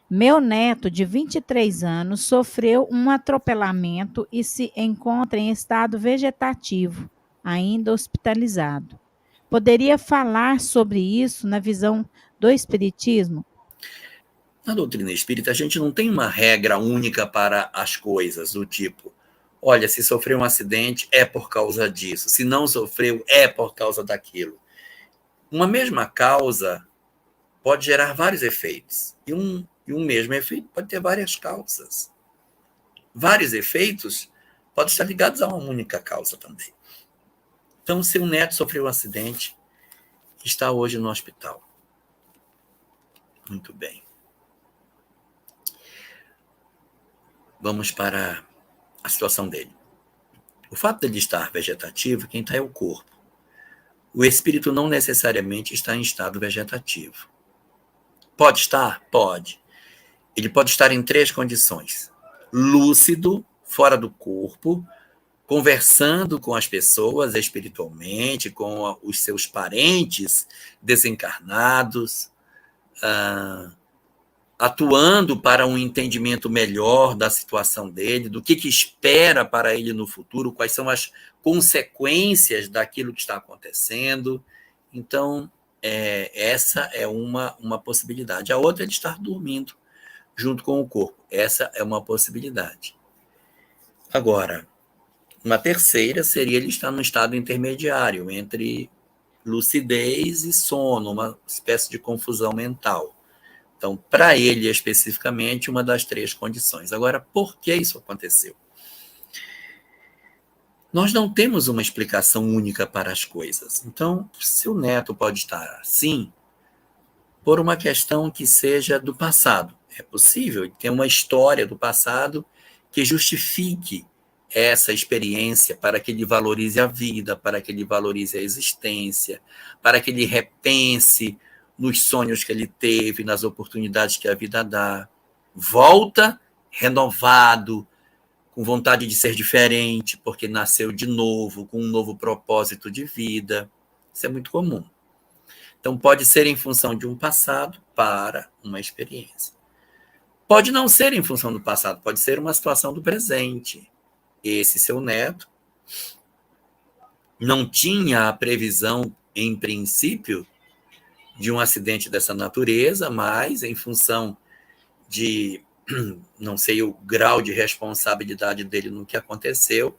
Meu neto, de 23 anos, sofreu um atropelamento e se encontra em estado vegetativo, ainda hospitalizado. Poderia falar sobre isso na visão do Espiritismo? Na doutrina espírita, a gente não tem uma regra única para as coisas, do tipo, olha, se sofreu um acidente é por causa disso, se não sofreu é por causa daquilo. Uma mesma causa pode gerar vários efeitos, e um mesmo efeito pode ter várias causas. Vários efeitos podem estar ligados a uma única causa também. Então, seu neto sofreu um acidente, está hoje no hospital. Muito bem. Vamos para a situação dele. O fato dele estar vegetativo, quem está é o corpo. O espírito não necessariamente está em estado vegetativo. Pode estar? Pode. Ele pode estar em 3 condições: lúcido, fora do corpo, conversando com as pessoas espiritualmente, com os seus parentes desencarnados, atuando para um entendimento melhor da situação dele, do que espera para ele no futuro, quais são as consequências daquilo que está acontecendo. Então, essa é uma possibilidade. A outra é de estar dormindo junto com o corpo. Essa é uma possibilidade. Agora, uma terceira seria ele estar num estado intermediário entre lucidez e sono, uma espécie de confusão mental. Então, para ele especificamente, uma das 3 condições. Agora, por que isso aconteceu? Nós não temos uma explicação única para as coisas. Então, seu neto pode estar assim por uma questão que seja do passado. É possível ter uma história do passado que justifique essa experiência para que ele valorize a vida, para que ele valorize a existência, para que ele repense nos sonhos que ele teve, nas oportunidades que a vida dá. Volta renovado, com vontade de ser diferente, porque nasceu de novo, com um novo propósito de vida. Isso é muito comum. Então, pode ser em função de um passado para uma experiência. Pode não ser em função do passado, pode ser uma situação do presente. Esse seu neto não tinha a previsão, em princípio, de um acidente dessa natureza, mas em função de, não sei o grau de responsabilidade dele no que aconteceu,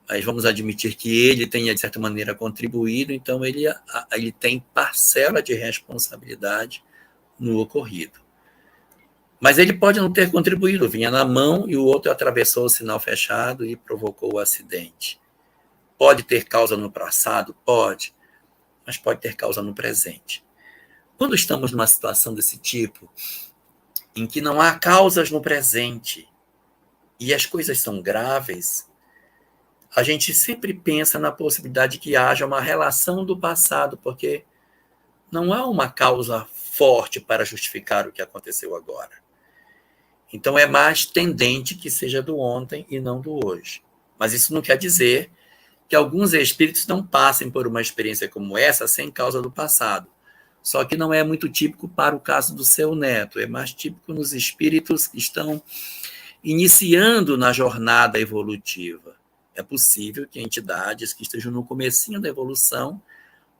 mas vamos admitir que ele tenha, de certa maneira, contribuído, então ele tem parcela de responsabilidade no ocorrido. Mas ele pode não ter contribuído, vinha na mão e o outro atravessou o sinal fechado e provocou o acidente. Pode ter causa no passado? Pode, mas pode ter causa no presente. Quando estamos numa situação desse tipo, em que não há causas no presente e as coisas são graves, a gente sempre pensa na possibilidade de que haja uma relação do passado, porque não há uma causa forte para justificar o que aconteceu agora. Então é mais tendente que seja do ontem e não do hoje. Mas isso não quer dizer que alguns espíritos não passem por uma experiência como essa sem causa do passado. Só que não é muito típico para o caso do seu neto, é mais típico nos espíritos que estão iniciando na jornada evolutiva. É possível que entidades que estejam no comecinho da evolução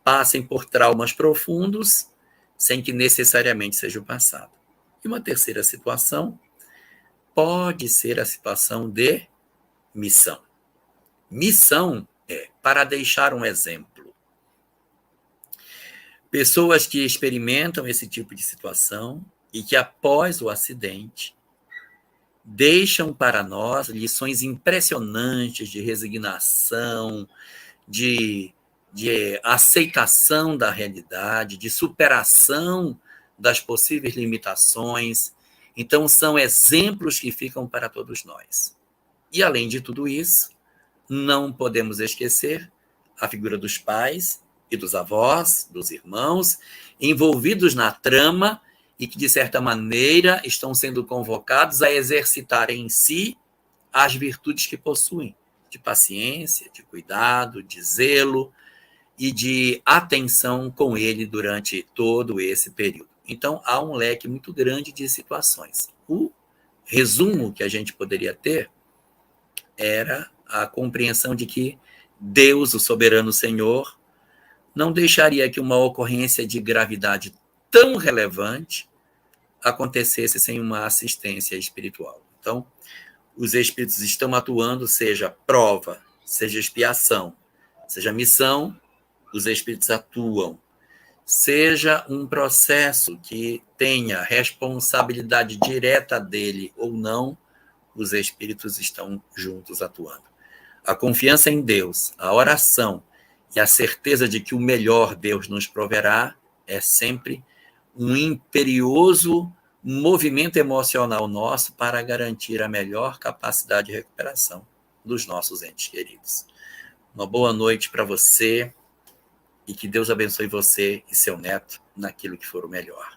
passem por traumas profundos sem que necessariamente seja o passado. E uma terceira situação pode ser a situação de missão. Missão é para deixar um exemplo. Pessoas que experimentam esse tipo de situação e que, após o acidente, deixam para nós lições impressionantes de resignação, de aceitação da realidade, de superação das possíveis limitações. Então, são exemplos que ficam para todos nós. E, além de tudo isso, não podemos esquecer a figura dos pais e dos avós, dos irmãos, envolvidos na trama e que, de certa maneira, estão sendo convocados a exercitar em si as virtudes que possuem, de paciência, de cuidado, de zelo e de atenção com ele durante todo esse período. Então, há um leque muito grande de situações. O resumo que a gente poderia ter era a compreensão de que Deus, o soberano Senhor, não deixaria que uma ocorrência de gravidade tão relevante acontecesse sem uma assistência espiritual. Então, os espíritos estão atuando, seja prova, seja expiação, seja missão, os espíritos atuam. Seja um processo que tenha responsabilidade direta dele ou não, os espíritos estão juntos atuando. A confiança em Deus, a oração e a certeza de que o melhor Deus nos proverá é sempre um imperioso movimento emocional nosso para garantir a melhor capacidade de recuperação dos nossos entes queridos. Uma boa noite para você e que Deus abençoe você e seu neto naquilo que for o melhor.